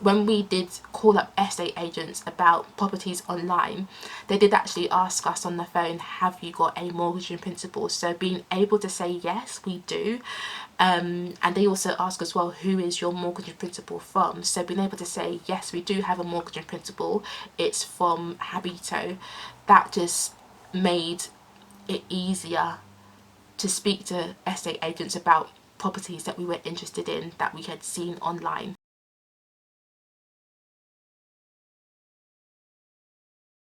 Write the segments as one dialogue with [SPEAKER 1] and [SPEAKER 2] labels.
[SPEAKER 1] when we did call up estate agents about properties online, they did actually ask us on the phone, have you got a mortgage in principle? So being able to say yes, we do. And they also ask as well, who is your mortgage in principle from? So being able to say yes, we do have a mortgage in principle, it's from Habito, that just made it easier to speak to estate agents about properties that we were interested in that we had seen online.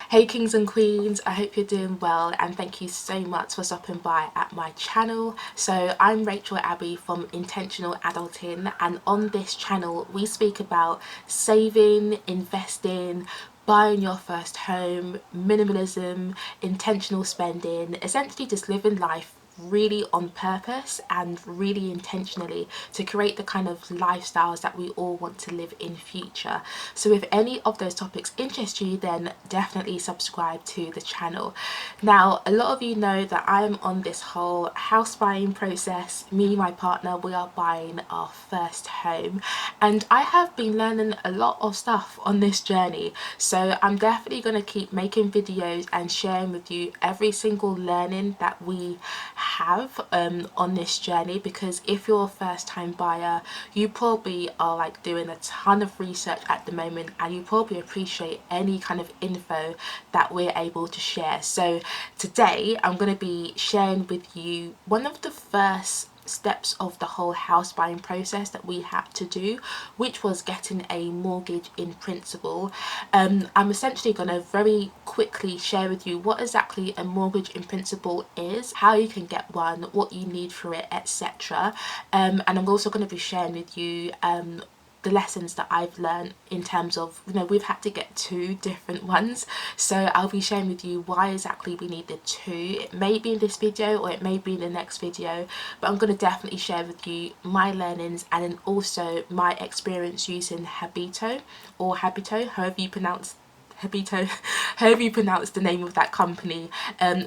[SPEAKER 1] Hey kings and queens, I hope you're doing well, and thank you so much for stopping by at my channel. So I'm Rachel Abbey from Intentional Adulting, and on this channel we speak about saving, investing, buying your first home, minimalism, intentional spending, essentially just living life really on purpose and really intentionally to create the kind of lifestyles that we all want to live in future. So if any of those topics interest you, then definitely subscribe to the channel. Now, a lot of you know that I'm on this whole house buying process. Me and my partner, we are buying our first home, and I have been learning a lot of stuff on this journey, so I'm definitely going to keep making videos and sharing with you every single learning that we have on this journey, because if you're a first time buyer, you probably are like doing a ton of research at the moment, and you probably appreciate any kind of info that we're able to share. So today I'm going to be sharing with you one of the first steps of the whole house buying process that we had to do, which was getting a mortgage in principle. I'm essentially going to very quickly share with you what exactly a mortgage in principle is, how you can get one, what you need for it, etc. And I'm also going to be sharing with you the lessons that I've learned in terms of, you know, we've had to get 2 different ones, so I'll be sharing with you why exactly we needed 2. It may be in this video or it may be in the next video, but I'm going to definitely share with you my learnings and then also my experience using Habito, or Habito, however you pronounce Habito, however you pronounce the name of that company.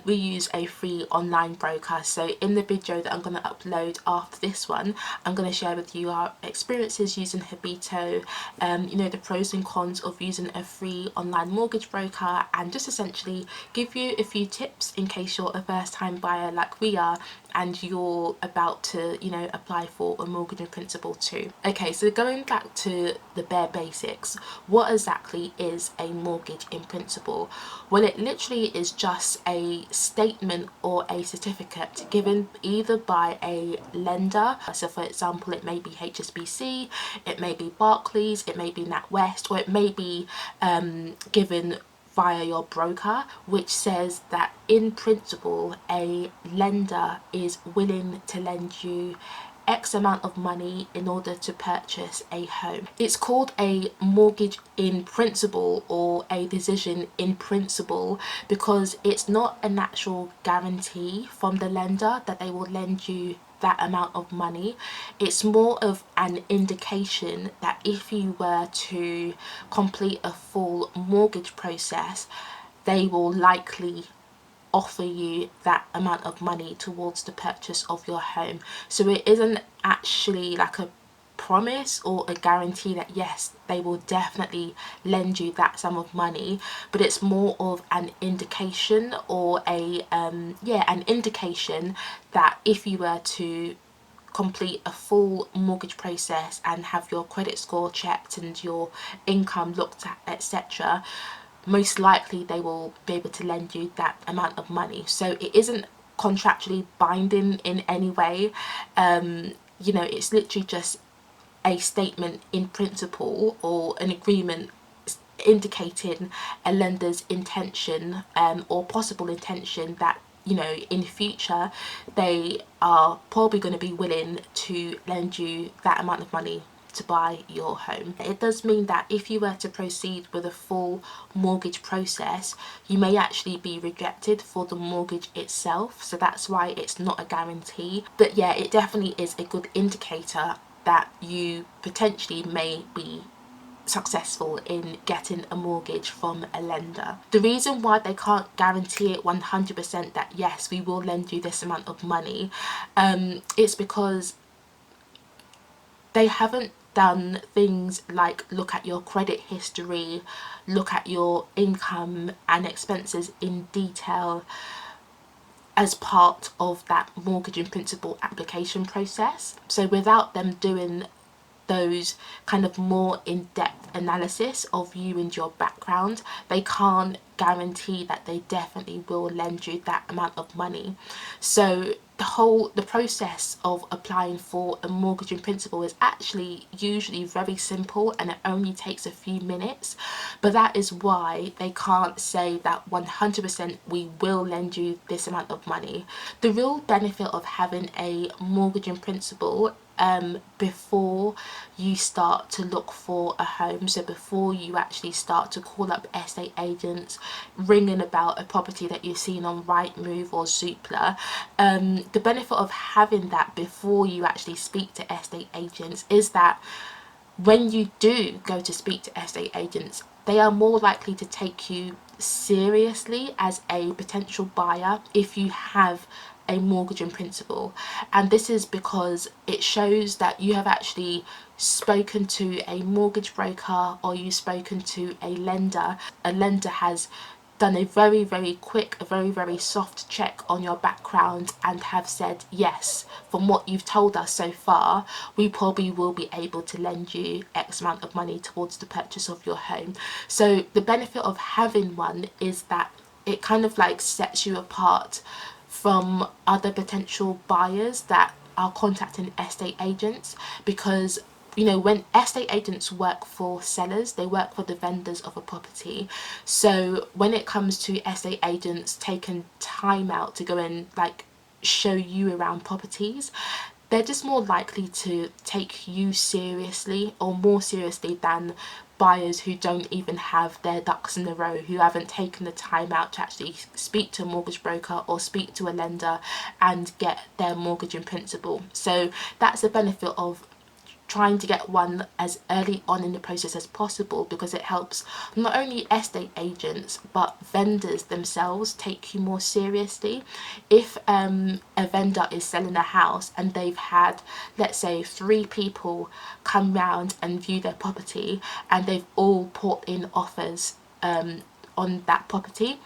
[SPEAKER 1] We use a free online broker, so in the video that I'm going to upload after this one, I'm going to share with you our experiences using Habito, you know, the pros and cons of using a free online mortgage broker, and just essentially give you a few tips in case you're a first time buyer like we are and you're about to, you know, apply for a mortgage in principle too. Okay, so going back to the bare basics, what exactly is a mortgage in principle? Well, it literally is just a statement or a certificate given either by a lender. So for example, it may be HSBC, it may be Barclays, it may be NatWest, or it may be given via your broker, which says that in principle a lender is willing to lend you X amount of money in order to purchase a home. It's called a mortgage in principle or a decision in principle because it's not an actual guarantee from the lender that they will lend you that amount of money. It's more of an indication that if you were to complete a full mortgage process, they will likely offer you that amount of money towards the purchase of your home. So it isn't actually like a promise or a guarantee that yes, they will definitely lend you that sum of money, but it's more of an indication or an indication that if you were to complete a full mortgage process and have your credit score checked and your income looked at, etc., most likely they will be able to lend you that amount of money. So it isn't contractually binding in any way. You know, it's literally just a statement in principle or an agreement indicating a lender's intention or possible intention that, you know, in future they are probably going to be willing to lend you that amount of money to buy your home. It does mean that if you were to proceed with a full mortgage process, you may actually be rejected for the mortgage itself, so that's why it's not a guarantee. But yeah, it definitely is a good indicator that you potentially may be successful in getting a mortgage from a lender. The reason why they can't guarantee it 100% that yes, we will lend you this amount of money, it's because they haven't done things like look at your credit history, look at your income and expenses in detail as part of that mortgage in principle application process. So without them doing those kind of more in-depth analysis of you and your background, they can't guarantee that they definitely will lend you that amount of money. So the process of applying for a mortgage in principle is actually usually very simple, and it only takes a few minutes. But that is why they can't say that 100% we will lend you this amount of money. The real benefit of having a mortgage in principle before you start to look for a home, so before you actually start to call up estate agents ringing about a property that you've seen on Rightmove or Zoopla, the benefit of having that before you actually speak to estate agents is that when you do go to speak to estate agents, they are more likely to take you seriously as a potential buyer if you have a mortgage in principle. And this is because it shows that you have actually spoken to a mortgage broker, or you've spoken to a lender. A lender has done a very quick, a very soft check on your background and have said, yes, from what you've told us so far, we probably will be able to lend you X amount of money towards the purchase of your home. So the benefit of having one is that it kind of like sets you apart from other potential buyers that are contacting estate agents, because you know, when estate agents work for sellers, they work for the vendors of a property. So when it comes to estate agents taking time out to go and like show you around properties, they're just more likely to take you seriously, or more seriously than buyers who don't even have their ducks in a row, who haven't taken the time out to actually speak to a mortgage broker or speak to a lender and get their mortgage in principle. So that's the benefit of trying to get one as early on in the process as possible, because it helps not only estate agents but vendors themselves take you more seriously. If a vendor is selling a house and they've had, let's say, 3 people come round and view their property and they've all put in offers on that property,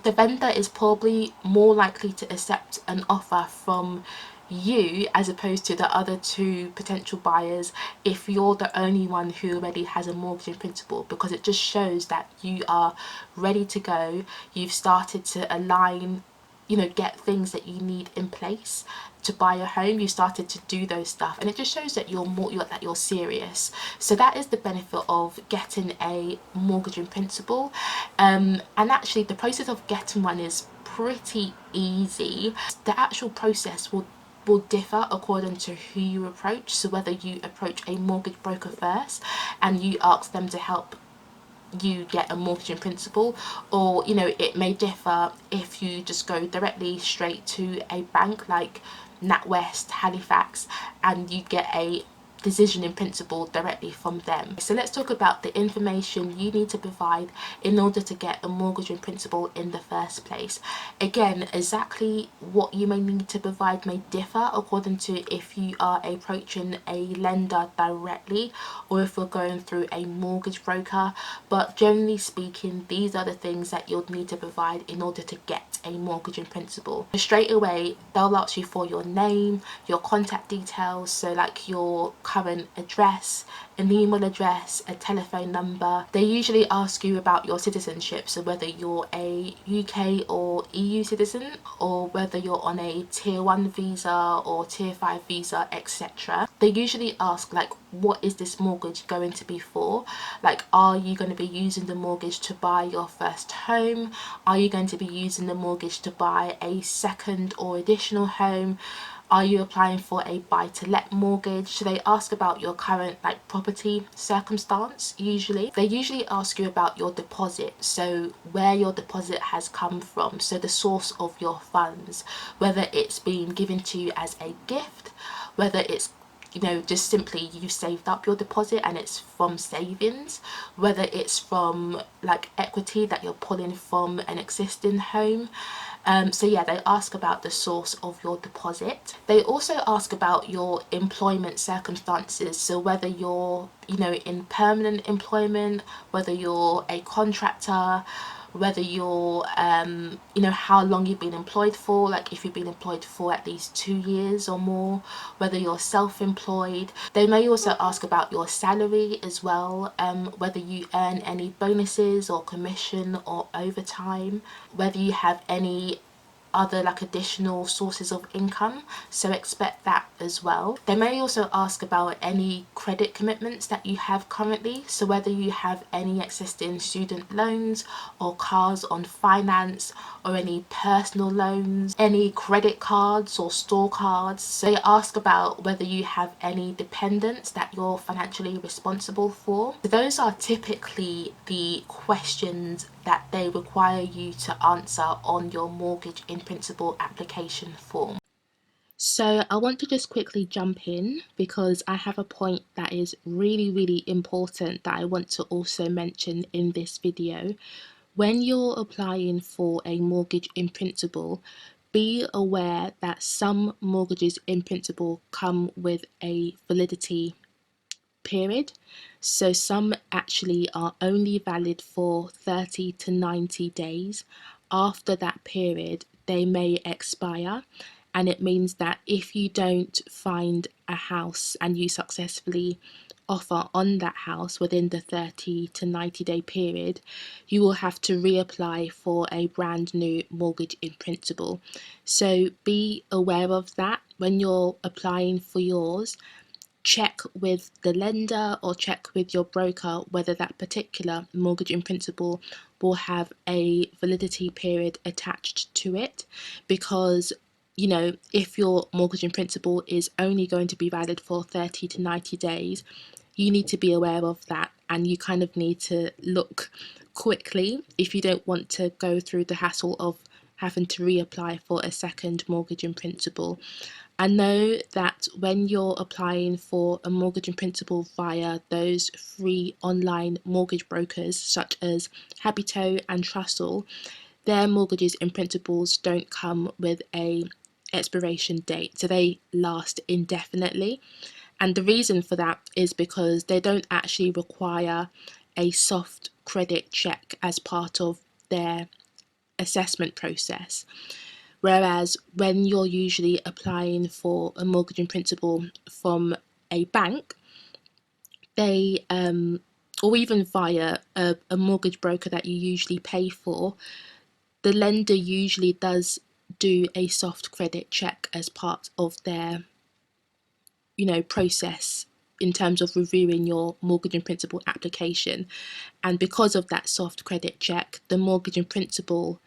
[SPEAKER 1] the vendor is probably more likely to accept an offer from you as opposed to the other 2 potential buyers if you're the only one who already has a mortgage in principle, because it just shows that you are ready to go. You've started to align, you know, get things that you need in place to buy a home. You started to do those stuff, and it just shows that you're serious. So that is the benefit of getting a mortgage in principle. And actually the process of getting one is pretty easy. The actual process will differ according to who you approach. So whether you approach a mortgage broker first and you ask them to help you get a mortgage in principle, or you know, it may differ if you just go directly straight to a bank like NatWest, Halifax, and you get a decision in principle directly from them. So let's talk about the information you need to provide in order to get a mortgage in principle in the first place. Again, exactly what you may need to provide may differ according to if you are approaching a lender directly or if you're going through a mortgage broker, but generally speaking, these are the things that you'll need to provide in order to get a mortgage in principle. Straight away, they'll ask you for your name, your contact details, so like your current address, an email address, a telephone number. They usually ask you about your citizenship, so whether you're a UK or EU citizen, or whether you're on a tier 1 visa or tier 5 visa, etc. They usually ask like, what is this mortgage going to be for? Like, are you going to be using the mortgage to buy your first home? Are you going to be using the mortgage to buy a second or additional home? Are you applying for a buy-to-let mortgage? So they ask about your current like property circumstance. Usually they ask you about your deposit, so where your deposit has come from, so the source of your funds, whether it's been given to you as a gift, whether it's you know, just simply you saved up your deposit and it's from savings, whether it's from like equity that you're pulling from an existing home. So yeah, they ask about the source of your deposit. They also ask about your employment circumstances, so whether you're, you know, in permanent employment, whether you're a contractor, whether you're you know, how long you've been employed for, like if you've been employed for at least 2 years or more, whether you're self-employed. They may also ask about your salary as well, whether you earn any bonuses or commission or overtime, whether you have any other like additional sources of income, so expect that as well. They may also ask about any credit commitments that you have currently, so whether you have any existing student loans or cars on finance or any personal loans, any credit cards or store cards. So they ask about whether you have any dependents that you're financially responsible for. So those are typically the questions that they require you to answer on your mortgage in principle application form. So I want to just quickly jump in because I have a point that is really important that I want to also mention in this video. When you're applying for a mortgage in principle, be aware that some mortgages in principle come with a validity period. So some actually are only valid for 30 to 90 days. After that period, they may expire. And it means that if you don't find a house and you successfully offer on that house within the 30 to 90 day period, you will have to reapply for a brand new mortgage in principle. So be aware of that when you're applying for yours. Check with the lender or check with your broker whether that particular mortgage in principle will have a validity period attached to it, because you know, if your mortgage in principle is only going to be valid for 30 to 90 days, you need to be aware of that, and you kind of need to look quickly if you don't want to go through the hassle of having to reapply for a second mortgage in principle. I know that when you're applying for a mortgage in principle via those free online mortgage brokers such as Habito and Trussell, their mortgages in principles don't come with a expiration date, so they last indefinitely. And the reason for that is because they don't actually require a soft credit check as part of their assessment process. Whereas when you're usually applying for a mortgage in principle from a bank, they or even via a mortgage broker that you usually pay for, the lender usually does do a soft credit check as part of their, you know, process in terms of reviewing your mortgage in principle application. And because of that soft credit check, the mortgage in principle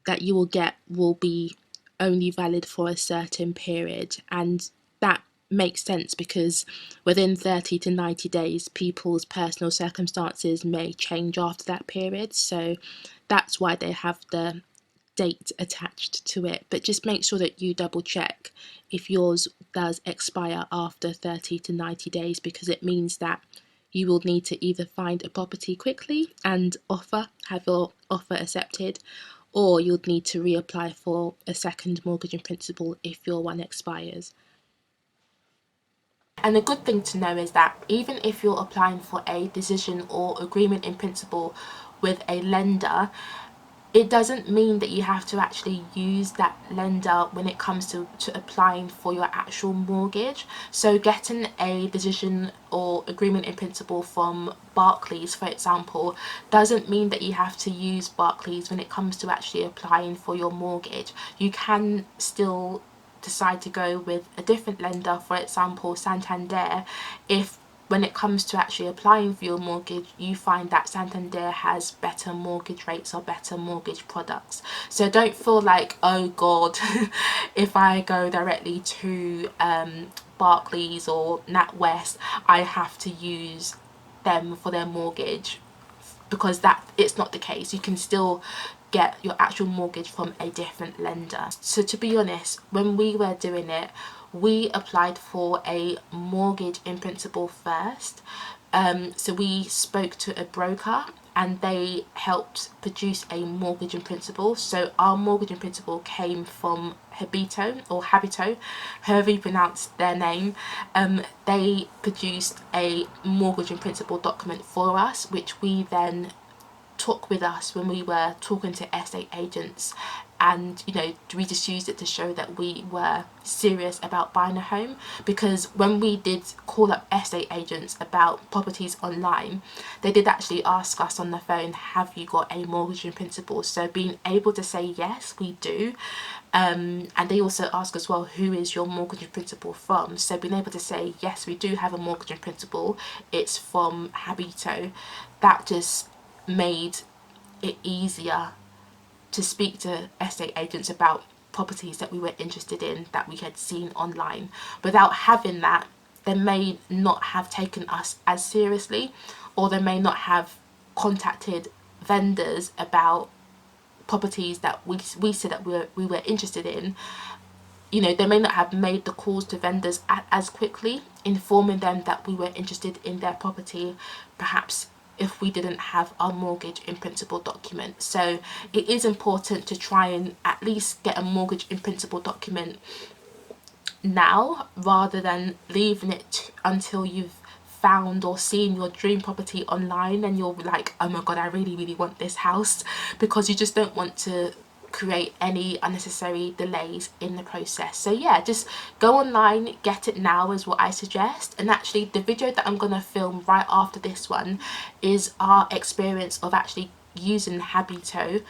[SPEAKER 1] that you will get will be only valid for a certain period. And that makes sense because within 30 to 90 days, people's personal circumstances may change after that period. So that's why they have the date attached to it. But just make sure that you double check if yours does expire after 30 to 90 days, because it means that you will need to either find a property quickly and have your offer accepted, or you'll need to reapply for a second mortgage in principle if your one expires. And the good thing to know is that even if you're applying for a decision or agreement in principle with a lender, it doesn't mean that you have to actually use that lender when it comes to applying for your actual mortgage. So getting a decision or agreement in principle from Barclays, for example, doesn't mean that you have to use Barclays when it comes to actually applying for your mortgage. You can still decide to go with a different lender, for example Santander, if when it comes to actually applying for your mortgage you find that Santander has better mortgage rates or better mortgage products. So don't feel like, oh god, if I go directly to Barclays or NatWest I have to use them for their mortgage, because that it's not the case. You can still get your actual mortgage from a different lender. So to be honest, when we were doing it, we applied for a mortgage in principle first. So we spoke to a broker and they helped produce a mortgage in principle. So our mortgage in principle came from Habito, however you pronounce their name. They produced a mortgage in principle document for us, which we then took with us when we were talking to estate agents, and we just used it to show that we were serious about buying a home. Because when we did call up estate agents about properties online, they did actually ask us on the phone, have you got a mortgage in principle? So being able to say yes, we do. And they also ask as well, who is your mortgage in principle from? So being able to say yes, we do have a mortgage in principle, it's from Habito, that just made it easier to speak to estate agents about properties that we were interested in that we had seen online. Without having that, they may not have taken us as seriously, or they may not have contacted vendors about properties that we said that we were interested in. They may not have made the calls to vendors as quickly, informing them that we were interested in their property, perhaps if we didn't have our mortgage in principle document. So it is important to try and at least get a mortgage in principle document now, rather than leaving it until you've found or seen your dream property online and you're like, oh my god, I really want this house, because you just don't want to create any unnecessary delays in the process. So yeah, just go online, get it now is what I suggest. And actually the video that I'm gonna film right after this one is our experience of actually using Habito,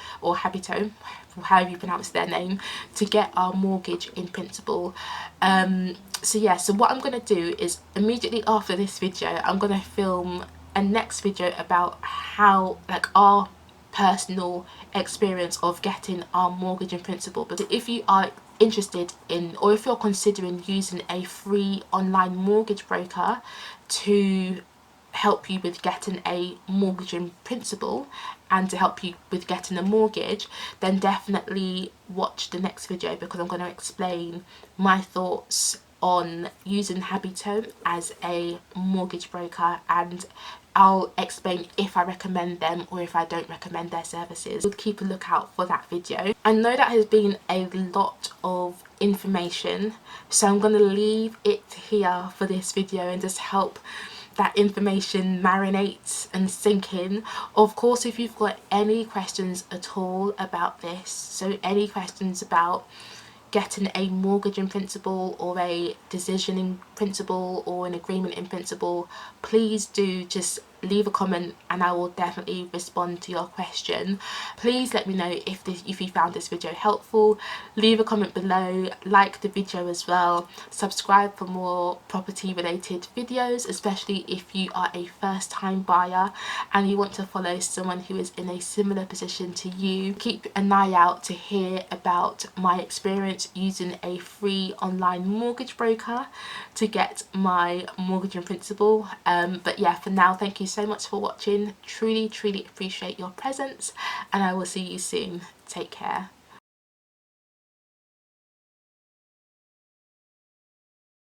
[SPEAKER 1] however you pronounce their name, to get our mortgage in principle. So yeah, so what I'm gonna do is immediately after this video, I'm gonna film a next video about how, like, our personal experience of getting our mortgage in principle. But if you are interested in, or if you're considering using a free online mortgage broker to help you with getting a mortgage in principle and to help you with getting a mortgage, then definitely watch the next video, because I'm going to explain my thoughts on using Habito as a mortgage broker, and I'll explain if I recommend them or if I don't recommend their services. So keep a lookout for that video. I know that has been a lot of information, so I'm going to leave it here for this video and just help that information marinate and sink in. Of course, if you've got any questions at all about this, so any questions about getting a mortgage in principle or a decision in principle or an agreement in principle, please do just leave a comment and I will definitely respond to your question. Please let me know if you found this video helpful. Leave a comment below, like the video as well, subscribe for more property related videos, especially if you are a first time buyer and you want to follow someone who is in a similar position to you. Keep an eye out to hear about my experience using a free online mortgage broker to get my mortgage in principle. But yeah, for now, thank you so much for watching. Truly appreciate your presence and I will see you soon. Take care.